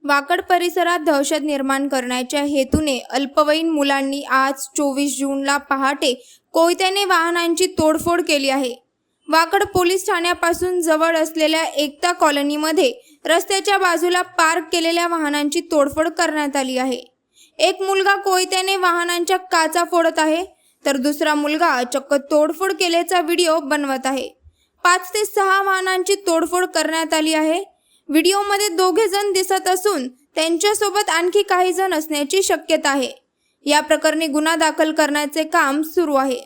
वाकड परिसरात दहशत निर्माण करण्याच्या हेतूने अल्पवयीन मुलांनी आज 24 जूनला पहाटे कोयत्याने वाहनांची तोडफोड केली आहे। वाकड पोलीस ठाण्यापासून जवळ असलेल्या एकता कॉलनीमध्ये रस्त्याच्या बाजूला पार्क केलेल्या वाहनांची तोडफोड करण्यात आली आहे। एक मुलगा कोयत्याने वाहनांच्या काचा फोडत आहे, तर दुसरा मुलगा चक्क तोडफोड केल्याचा व्हिडिओ बनवत आहे। 5 ते 6 वाहनांची तोडफोड करण्यात आली आहे। व्हिडिओमध्ये दोघे जण दिसत असून त्यांच्यासोबत आणखी काही जण असण्याची शक्यता आहे। या प्रकरणी गुन्हा दाखल करण्याचे काम सुरू आहे।